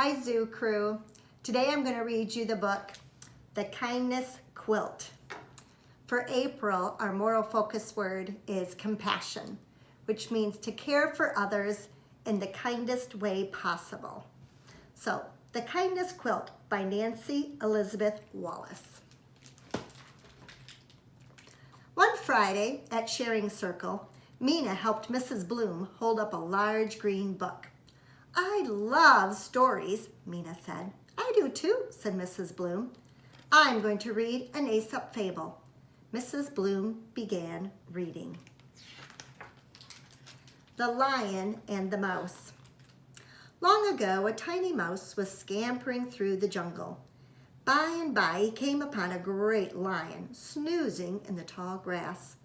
Hi Zoo Crew. Today I'm going to read you the book, The Kindness Quilt. For April, our moral focus word is compassion, which means to care for others in the kindest way possible. So, The Kindness Quilt by Nancy Elizabeth Wallace. One Friday at Sharing Circle, Mina helped Mrs. Bloom hold up a large green book. "I love stories," Mina said. "I do too," said Mrs. Bloom. "I'm going to read an Aesop fable." Mrs. Bloom began reading. The Lion and the Mouse. Long ago, a tiny mouse was scampering through the jungle. By and by, he came upon a great lion snoozing in the tall grass.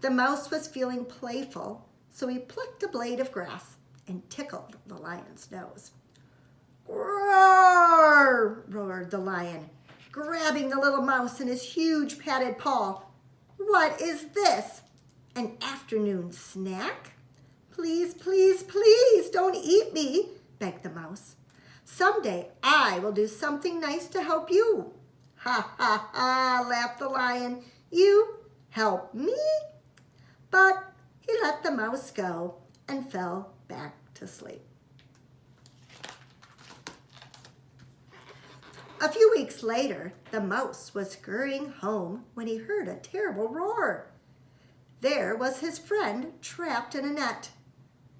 The mouse was feeling playful, so he plucked a blade of grass and tickled the lion's nose. "Roar!" roared the lion, grabbing the little mouse in his huge padded paw. "What is this? An afternoon snack? Please, please, please don't eat me," begged the mouse. "Someday I will do something nice to help you." "Ha, ha, ha," laughed the lion. "You help me?" But he let the mouse go and fell back to sleep. A few weeks later, the mouse was scurrying home when he heard a terrible roar. There was his friend trapped in a net.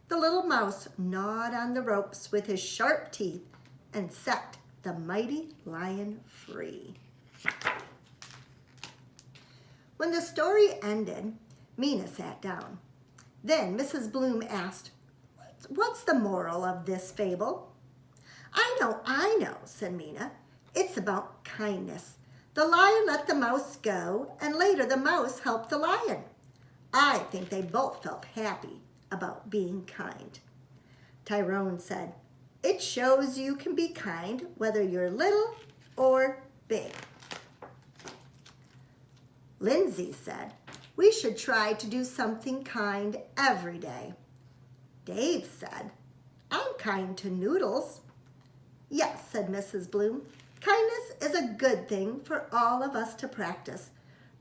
The little mouse gnawed on the ropes with his sharp teeth and set the mighty lion free. When the story ended, Mina sat down. Then Mrs. Bloom asked, "What's the moral of this fable?" I know, said Mina. "It's about kindness. The lion let the mouse go, and later the mouse helped the lion. I think they both felt happy about being kind." Tyrone said, "It shows you can be kind whether you're little or big." Lindsay said, "We should try to do something kind every day." Dave said, "I'm kind to noodles." "Yes," said Mrs. Bloom, "kindness is a good thing for all of us to practice.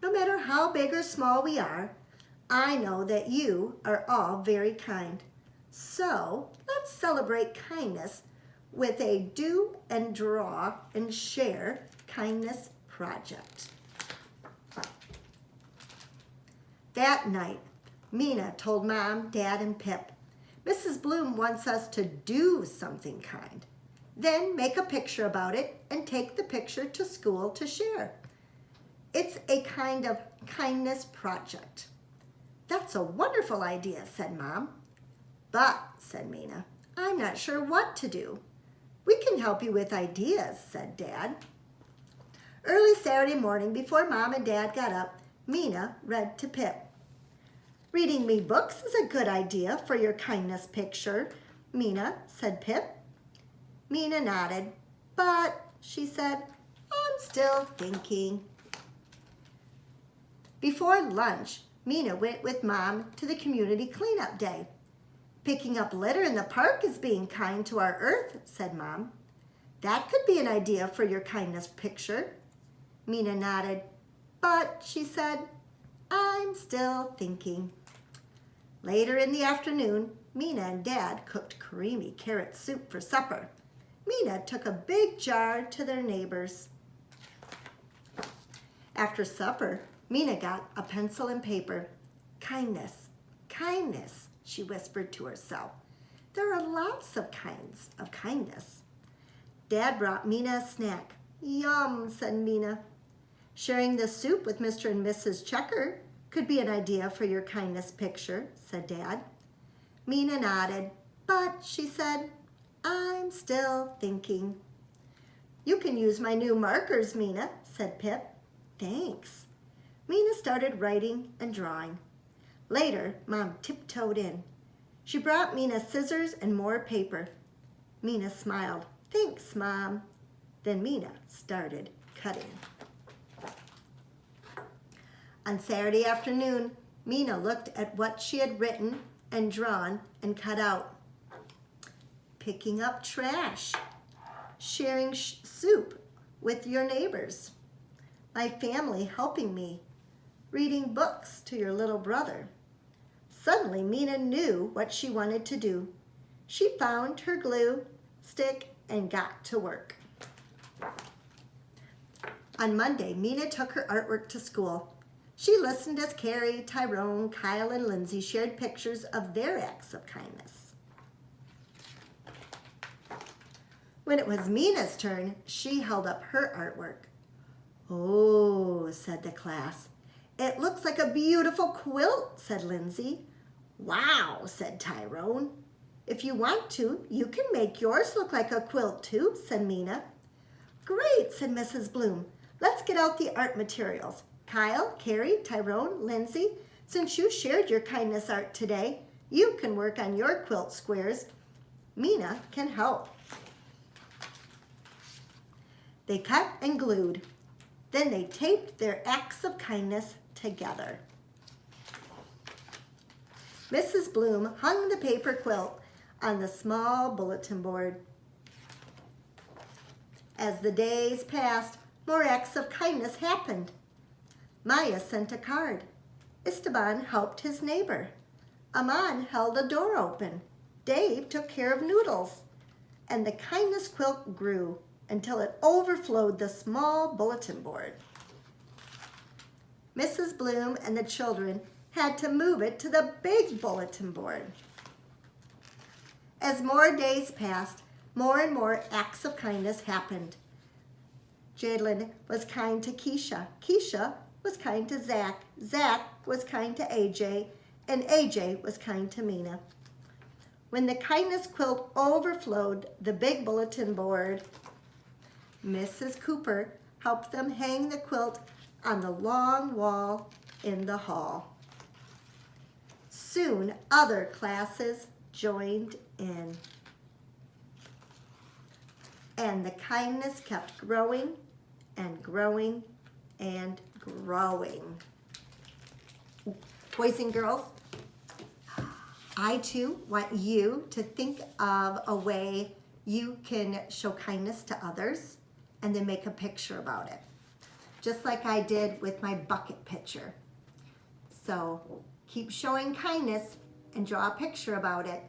No matter how big or small we are, I know that you are all very kind. So let's celebrate kindness with a do and draw and share kindness project." That night, Mina told Mom, Dad, and Pip, "Mrs. Bloom wants us to do something kind. Then make a picture about it and take the picture to school to share. It's a kind of kindness project." "That's a wonderful idea," said Mom. "But," said Mina, "I'm not sure what to do." "We can help you with ideas," said Dad. Early Saturday morning, before Mom and Dad got up, Mina read to Pip. "Reading me books is a good idea for your kindness picture, Mina," said Pip. Mina nodded. "But," she said, "I'm still thinking." Before lunch, Mina went with Mom to the community cleanup day. "Picking up litter in the park is being kind to our earth," said Mom. "That could be an idea for your kindness picture." Mina nodded. "But," she said, "I'm still thinking." Later in the afternoon, Mina and Dad cooked creamy carrot soup for supper. Mina took a big jar to their neighbors. After supper, Mina got a pencil and paper. "Kindness, kindness," she whispered to herself. "There are lots of kinds of kindness." Dad brought Mina a snack. "Yum," said Mina. "Sharing the soup with Mr. and Mrs. Checker could be an idea for your kindness picture," said Dad. Mina nodded. "But," she said, "I'm still thinking." "You can use my new markers, Mina," said Pip. "Thanks." Mina started writing and drawing. Later, Mom tiptoed in. She brought Mina scissors and more paper. Mina smiled. "Thanks, Mom." Then Mina started cutting. On Saturday afternoon, Mina looked at what she had written and drawn and cut out. "Picking up trash." sharing soup with your neighbors. My family helping me, reading books to your little brother. Suddenly, Mina knew what she wanted to do. She found her glue stick and got to work. On Monday, Mina took her artwork to school. She listened as Carrie, Tyrone, Kyle, and Lindsay shared pictures of their acts of kindness. When it was Mina's turn, she held up her artwork. "Oh," said the class. "It looks like a beautiful quilt," said Lindsay. "Wow," said Tyrone. "If you want to, you can make yours look like a quilt too," said Mina. "Great," said Mrs. Bloom. "Let's get out the art materials. Kyle, Carrie, Tyrone, Lindsay, since you shared your kindness art today, you can work on your quilt squares. Mina can help." They cut and glued. Then they taped their acts of kindness together. Mrs. Bloom hung the paper quilt on the small bulletin board. As the days passed, more acts of kindness happened. Maya sent a card. Esteban helped his neighbor. Aman held a door open. Dave took care of Noodles. And the kindness quilt grew until it overflowed the small bulletin board. Mrs. Bloom and the children had to move it to the big bulletin board. As more days passed, more and more acts of kindness happened. Jadlyn was kind to Keisha. Keisha was kind to Zach. Zach was kind to AJ. And AJ was kind to Mina. When the kindness quilt overflowed the big bulletin board, Mrs. Cooper helped them hang the quilt on the long wall in the hall. Soon other classes joined in. And the kindness kept growing and growing and growing. Boys and girls, I too want you to think of a way you can show kindness to others and then make a picture about it. Just like I did with my bucket picture. So keep showing kindness and draw a picture about it.